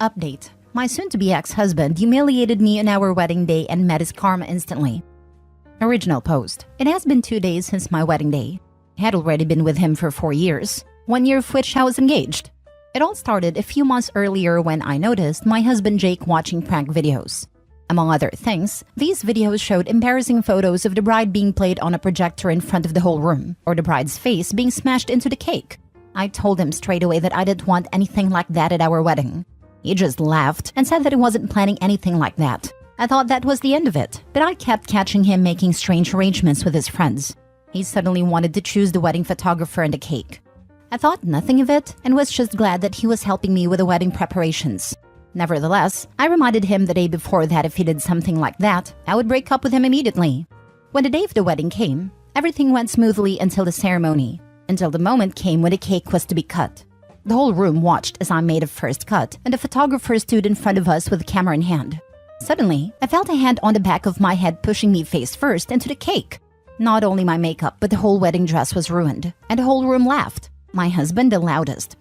Update. My soon-to-be ex-husband humiliated me on our wedding day and met his karma instantly. Original post. It has been 2 days since my wedding day. I had already been with him for 4 years, 1 year of which I was engaged. It all started a few months earlier when I noticed my husband Jake watching prank videos. Among other things, these videos showed embarrassing photos of the bride being played on a projector in front of the whole room, or the bride's face being smashed into the cake. I told him straight away that I didn't want anything like that at our wedding. He just laughed and said that he wasn't planning anything like that. I thought that was the end of it, but I kept catching him making strange arrangements with his friends. He suddenly wanted to choose the wedding photographer and the cake. I thought nothing of it and was just glad that he was helping me with the wedding preparations. Nevertheless, I reminded him the day before that if he did something like that, I would break up with him immediately. When the day of the wedding came, everything went smoothly until the ceremony, until the moment came when the cake was to be cut. The whole room watched as I made a first cut, and the photographer stood in front of us with a camera in hand. Suddenly, I felt a hand on the back of my head pushing me face first into the cake. Not only my makeup, but the whole wedding dress was ruined, and the whole room laughed. My husband the loudest.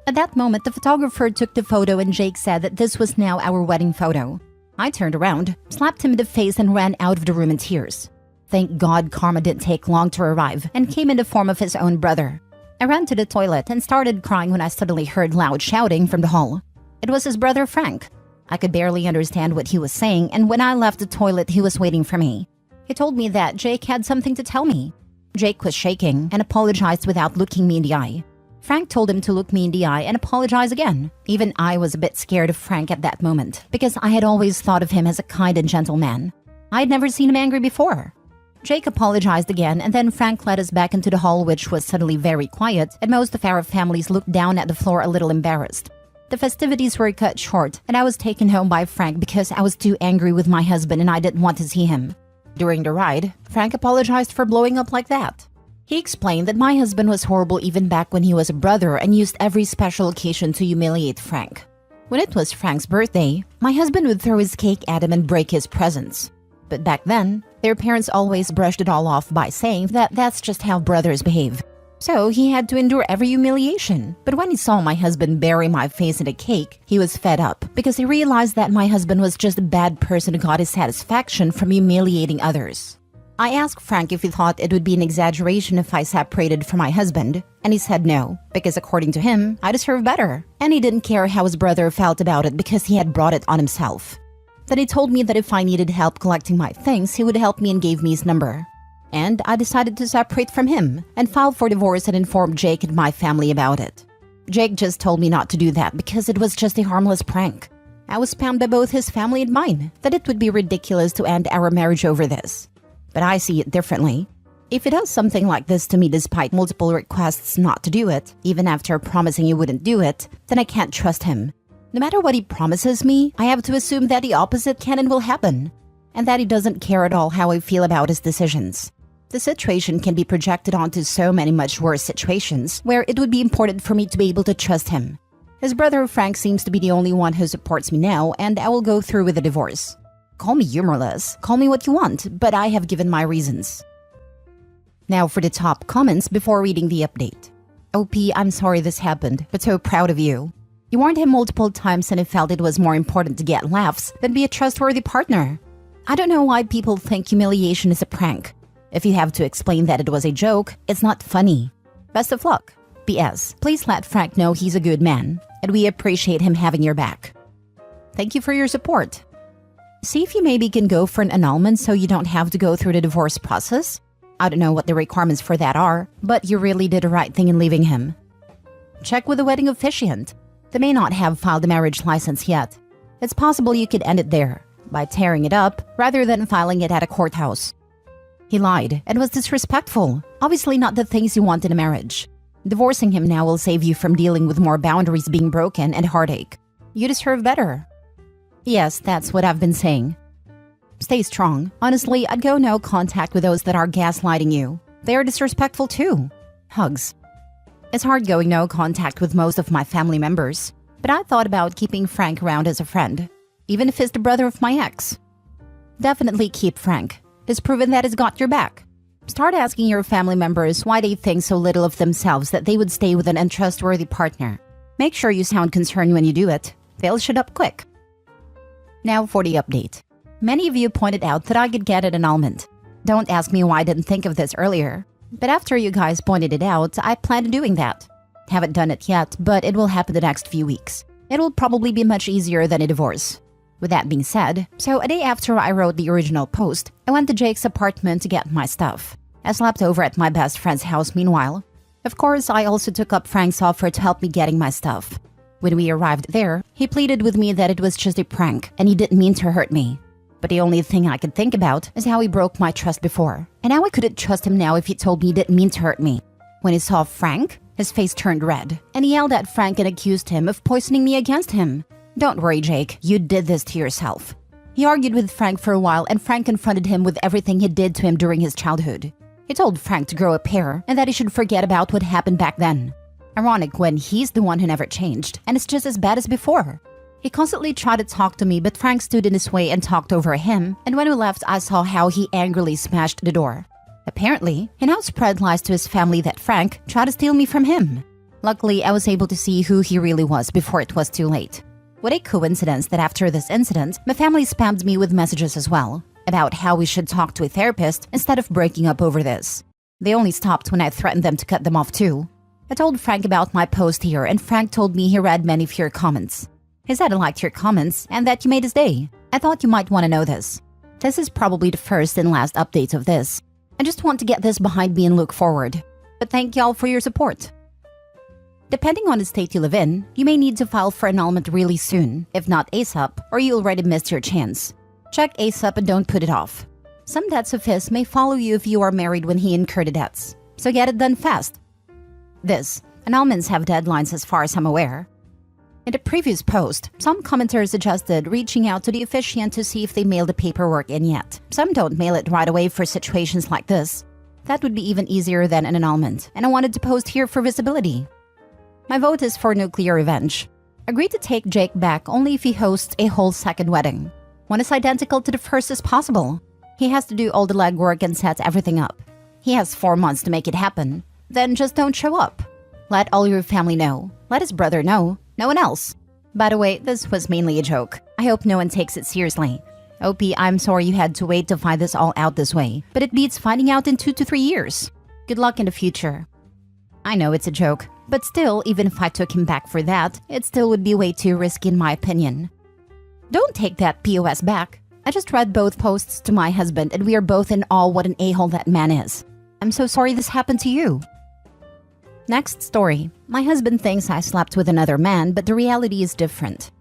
At that moment, the photographer took the photo and Jake said that this was now our wedding photo. I turned around, slapped him in the face and ran out of the room in tears. Thank God karma didn't take long to arrive and came in the form of his own brother. I ran to the toilet and started crying when I suddenly heard loud shouting from the hall. It was his brother Frank. I could barely understand what he was saying, and when I left the toilet, he was waiting for me. He told me that Jake had something to tell me. Jake was shaking and apologized without looking me in the eye. Frank told him to look me in the eye and apologize again. Even I was a bit scared of Frank at that moment, because I had always thought of him as a kind and gentle man. I had never seen him angry before. Jake apologized again, and then Frank led us back into the hall, which was suddenly very quiet, and most of our families looked down at the floor a little embarrassed. The festivities were cut short, and I was taken home by Frank because I was too angry with my husband and I didn't want to see him. During the ride, Frank apologized for blowing up like that. He explained that my husband was horrible even back when he was a brother and used every special occasion to humiliate Frank. When it was Frank's birthday, my husband would throw his cake at him and break his presents. But back then, their parents always brushed it all off by saying that that's just how brothers behave. So he had to endure every humiliation. But when he saw my husband bury my face in a cake, he was fed up because he realized that my husband was just a bad person who got his satisfaction from humiliating others. I asked Frank if he thought it would be an exaggeration if I separated from my husband, and he said no, because according to him, I deserve better. And he didn't care how his brother felt about it because he had brought it on himself. Then he told me that if I needed help collecting my things, he would help me and gave me his number. And I decided to separate from him and filed for divorce and informed Jake and my family about it. Jake just told me not to do that because it was just a harmless prank. I was spammed by both his family and mine that it would be ridiculous to end our marriage over this. But I see it differently. If he does something like this to me despite multiple requests not to do it, even after promising he wouldn't do it, then I can't trust him. No matter what he promises me, I have to assume that the opposite can and will happen, and that he doesn't care at all how I feel about his decisions. The situation can be projected onto so many much worse situations where it would be important for me to be able to trust him. His brother Frank seems to be the only one who supports me now, and I will go through with the divorce. Call me humorless, call me what you want, but I have given my reasons. Now for the top comments before reading the update. OP, I'm sorry this happened, but so proud of you. You warned him multiple times and he felt it was more important to get laughs than be a trustworthy partner. I don't know why people think humiliation is a prank. If you have to explain that it was a joke, it's not funny. Best of luck. P.S. Please let Frank know he's a good man, and we appreciate him having your back. Thank you for your support. See if you maybe can go for an annulment so you don't have to go through the divorce process. I don't know what the requirements for that are, but you really did the right thing in leaving him. Check with the wedding officiant. They may not have filed a marriage license yet. It's possible you could end it there, by tearing it up, rather than filing it at a courthouse. He lied and was disrespectful, obviously not the things you want in a marriage. Divorcing him now will save you from dealing with more boundaries being broken and heartache. You deserve better. Yes, that's what I've been saying. Stay strong. Honestly, I'd go no contact with those that are gaslighting you. They are disrespectful too. Hugs. It's hard going no contact with most of my family members, but I thought about keeping Frank around as a friend, even if he's the brother of my ex. Definitely keep Frank. He's proven that he's got your back. Start asking your family members why they think so little of themselves that they would stay with an untrustworthy partner. Make sure you sound concerned when you do it. They'll shut up quick. Now for the update. Many of you pointed out that I could get an annulment. Don't ask me why I didn't think of this earlier. But after you guys pointed it out, I plan on doing that. Haven't done it yet, but it will happen the next few weeks. It will probably be much easier than a divorce. With that being said, so a day after I wrote the original post, I went to Jake's apartment to get my stuff. I slept over at my best friend's house meanwhile. Of course, I also took up Frank's offer to help me getting my stuff. When we arrived there, he pleaded with me that it was just a prank and he didn't mean to hurt me. But the only thing I could think about is how he broke my trust before. And how I couldn't trust him now if he told me he didn't mean to hurt me. When he saw Frank, his face turned red, and he yelled at Frank and accused him of poisoning me against him. Don't worry, Jake, you did this to yourself. He argued with Frank for a while, and Frank confronted him with everything he did to him during his childhood. He told Frank to grow a pair and that he should forget about what happened back then. Ironic when he's the one who never changed, and it's just as bad as before. He constantly tried to talk to me, but Frank stood in his way and talked over him, and when we left, I saw how he angrily smashed the door. Apparently, he now spread lies to his family that Frank tried to steal me from him. Luckily, I was able to see who he really was before it was too late. What a coincidence that after this incident, my family spammed me with messages as well, about how we should talk to a therapist instead of breaking up over this. They only stopped when I threatened them to cut them off too. I told Frank about my post here, and Frank told me he read many of your comments. He said he liked your comments and that you made his day. I thought you might want to know this. This is probably the first and last update of this. I just want to get this behind me and look forward. But thank y'all for your support. Depending on the state you live in, you may need to file for annulment really soon, if not ASAP, or you already missed your chance. Check ASAP and don't put it off. Some debts of his may follow you if you are married when he incurred the debts, so get it done fast. Annulments have deadlines as far as I'm aware. In the previous post, some commenters suggested reaching out to the officiant to see if they mailed the paperwork in yet. Some don't mail it right away for situations like this. That would be even easier than an annulment, and I wanted to post here for visibility. My vote is for nuclear revenge. Agree to take Jake back only if he hosts a whole second wedding. One is identical to the first as possible. He has to do all the legwork and set everything up. He has 4 months to make it happen. Then just don't show up. Let all your family know. Let his brother know. No one else. By the way, this was mainly a joke. I hope no one takes it seriously. OP, I'm sorry you had to wait to find this all out this way, but it beats finding out in 2 to 3 years. Good luck in the future. I know it's a joke, but still, even if I took him back for that, it still would be way too risky in my opinion. Don't take that POS back. I just read both posts to my husband and we are both in awe what an a-hole that man is. I'm so sorry this happened to you. Next story. My husband thinks I slept with another man, but the reality is different.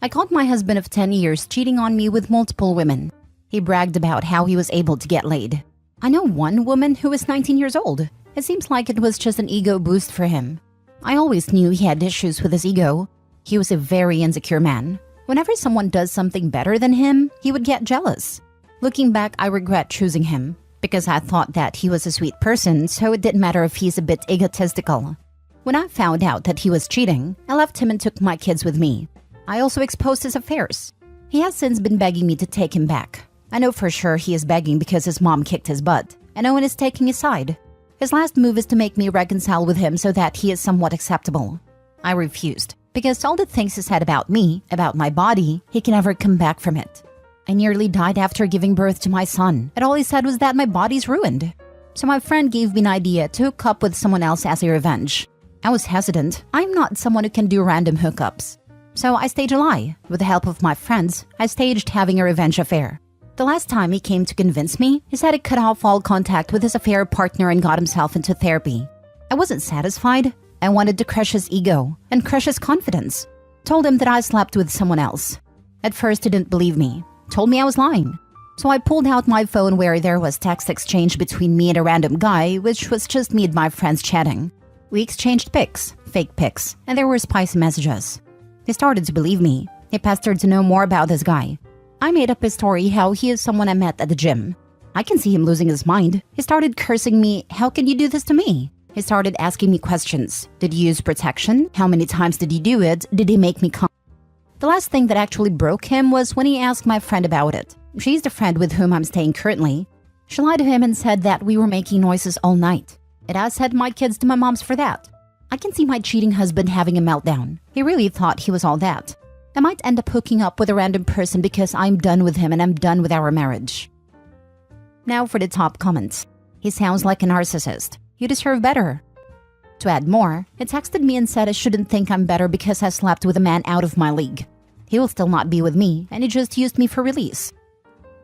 I caught my husband of 10 years cheating on me with multiple women. He bragged about how he was able to get laid. I know one woman who was 19 years old. It seems like it was just an ego boost for him. I always knew he had issues with his ego. He was a very insecure man. Whenever someone does something better than him, he would get jealous. Looking back, I regret choosing him, because I thought that he was a sweet person, so it didn't matter if he's a bit egotistical. When I found out that he was cheating, I left him and took my kids with me. I also exposed his affairs. He has since been begging me to take him back. I know for sure he is begging because his mom kicked his butt, and no one is taking his side. His last move is to make me reconcile with him so that he is somewhat acceptable. I refused, because all the things he said about me, about my body, he can never come back from it. I nearly died after giving birth to my son, and all he said was that my body's ruined. So my friend gave me an idea to hook up with someone else as a revenge. I was hesitant. I'm not someone who can do random hookups. So I staged a lie. With the help of my friends, I staged having a revenge affair. The last time he came to convince me, he said he cut off all contact with his affair partner and got himself into therapy. I wasn't satisfied. I wanted to crush his ego and crush his confidence. Told him that I slept with someone else. At first, he didn't believe me. Told me I was lying. So I pulled out my phone where there was text exchange between me and a random guy, which was just me and my friends chatting. We exchanged pics, fake pics, and there were spicy messages. He started to believe me. He pestered to know more about this guy. I made up a story how he is someone I met at the gym. I can see him losing his mind. He started cursing me, "How can you do this to me?" He started asking me questions. Did you use protection? How many times did you do it? Did he make me come? The last thing that actually broke him was when he asked my friend about it. She's the friend with whom I'm staying currently. She lied to him and said that we were making noises all night. And I sent my kids to my mom's for that. I can see my cheating husband having a meltdown. He really thought he was all that. I might end up hooking up with a random person because I'm done with him and I'm done with our marriage. Now for the top comments. He sounds like a narcissist. You deserve better. To add more, he texted me and said I shouldn't think I'm better because I slept with a man out of my league. He will still not be with me and he just used me for release.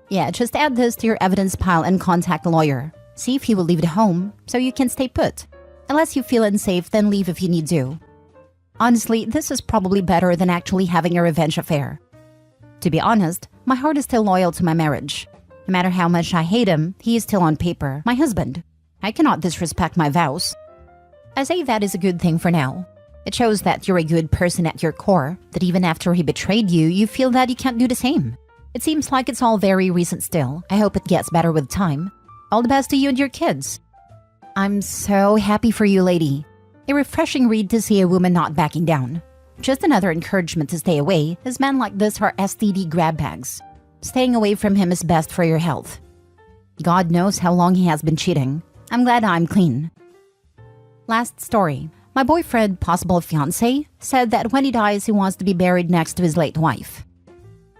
Yeah, just add this to your evidence pile and contact a lawyer. See if he will leave the home so you can stay put. Unless you feel unsafe, then leave if you need to. Honestly, this is probably better than actually having a revenge affair. To be honest, my heart is still loyal to my marriage. No matter how much I hate him, he is still on paper, my husband. I cannot disrespect my vows. I say that is a good thing for now. It shows that you're a good person at your core, that even after he betrayed you, you feel that you can't do the same. It seems like it's all very recent still. I hope it gets better with time. All the best to you and your kids. I'm so happy for you, lady. A refreshing read to see a woman not backing down. Just another encouragement to stay away, as men like this are STD grab bags. Staying away from him is best for your health. God knows how long he has been cheating. I'm glad I'm clean. Last story. My boyfriend, possible fiancé, said that when he dies, he wants to be buried next to his late wife.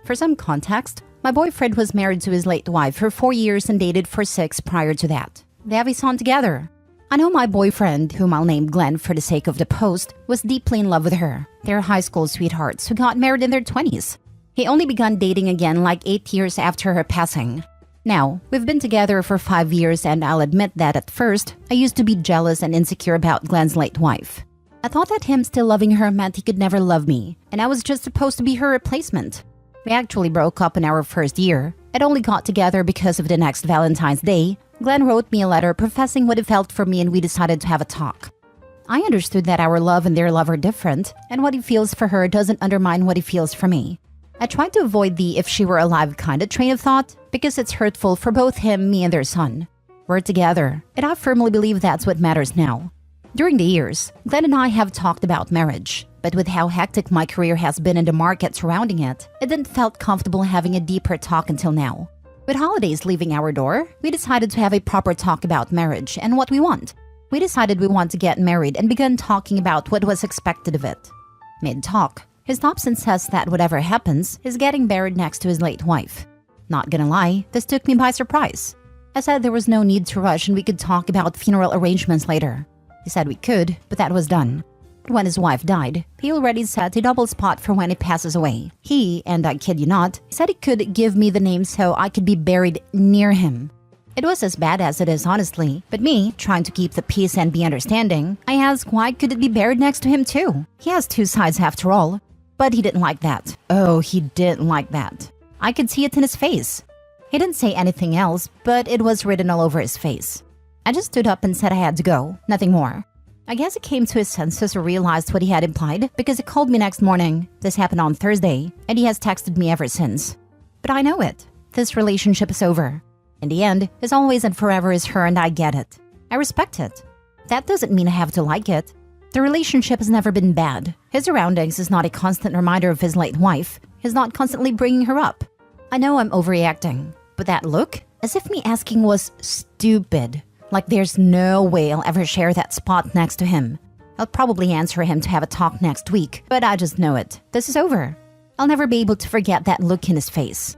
For some context, my boyfriend was married to his late wife for 4 years and dated for 6 prior to that. They have a son together. I know my boyfriend, whom I'll name Glenn for the sake of the post, was deeply in love with her. They're high school sweethearts who got married in their 20s. He only began dating again like 8 years after her passing. Now, we've been together for 5 years and I'll admit that at first, I used to be jealous and insecure about Glenn's late wife. I thought that him still loving her meant he could never love me, and I was just supposed to be her replacement. We actually broke up in our first year. It only got together because of the next Valentine's Day. Glenn wrote me a letter professing what he felt for me and we decided to have a talk. I understood that our love and their love are different, and what he feels for her doesn't undermine what he feels for me. I tried to avoid the if she were alive kind of train of thought because it's hurtful for both him, me, and their son. We're together, and I firmly believe that's what matters now. During the years, Glenn and I have talked about marriage, but with how hectic my career has been in the market surrounding it, it didn't felt comfortable having a deeper talk until now. With holidays leaving our door, we decided to have a proper talk about marriage and what we want. We decided we want to get married and began talking about what was expected of it. Mid-talk, he stops and says that whatever happens, he's getting buried next to his late wife. Not gonna lie, this took me by surprise. I said there was no need to rush and we could talk about funeral arrangements later. He said we could, but that was done. When his wife died, he already set a double spot for when he passes away. He, and I kid you not, said he could give me the name so I could be buried near him. It was as bad as it is, honestly, but me, trying to keep the peace and be understanding, I asked why could it be buried next to him too? He has 2 sides after all. But he didn't like that. Oh, he didn't like that. I could see it in his face. He didn't say anything else, but it was written all over his face. I just stood up and said I had to go, nothing more. I guess he came to his senses or realized what he had implied because he called me next morning. This happened on Thursday, and he has texted me ever since. But I know it. This relationship is over. In the end, his always and forever is her and I get it. I respect it. That doesn't mean I have to like it. The relationship has never been bad. His surroundings is not a constant reminder of his late wife. He's not constantly bringing her up. I know I'm overreacting, but that look, as if me asking was stupid. Like there's no way I'll ever share that spot next to him. I'll probably answer him to have a talk next week, but I just know it. This is over. I'll never be able to forget that look in his face.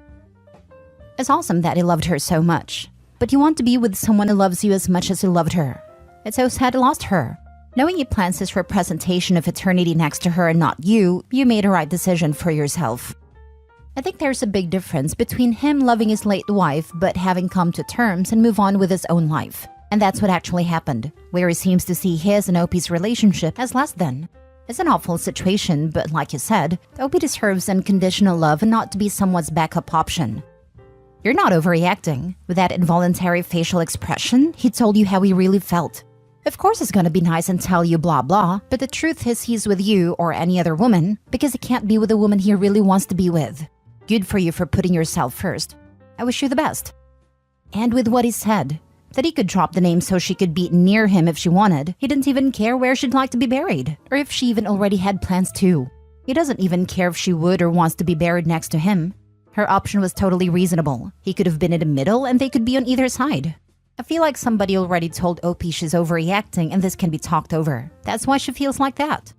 It's awesome that he loved her so much, but you want to be with someone who loves you as much as he loved her. It's so sad he lost her. Knowing he plans his representation of eternity next to her and not you, you made a right decision for yourself. I think there's a big difference between him loving his late wife but having come to terms and move on with his own life. And that's what actually happened, where he seems to see his and Opie's relationship as less than. It's an awful situation, but like you said, Opie deserves unconditional love and not to be someone's backup option. You're not overreacting. With that involuntary facial expression, he told you how he really felt. Of course he's gonna be nice and tell you blah blah, but the truth is he's with you or any other woman because he can't be with a woman he really wants to be with. Good for you for putting yourself first. I wish you the best. And with what he said, that he could drop the name so she could be near him if she wanted. He didn't even care where she'd like to be buried, or if she even already had plans to. He doesn't even care if she would or wants to be buried next to him. Her option was totally reasonable. He could have been in the middle and they could be on either side. I feel like somebody already told Opie she's overreacting and this can be talked over. That's why she feels like that.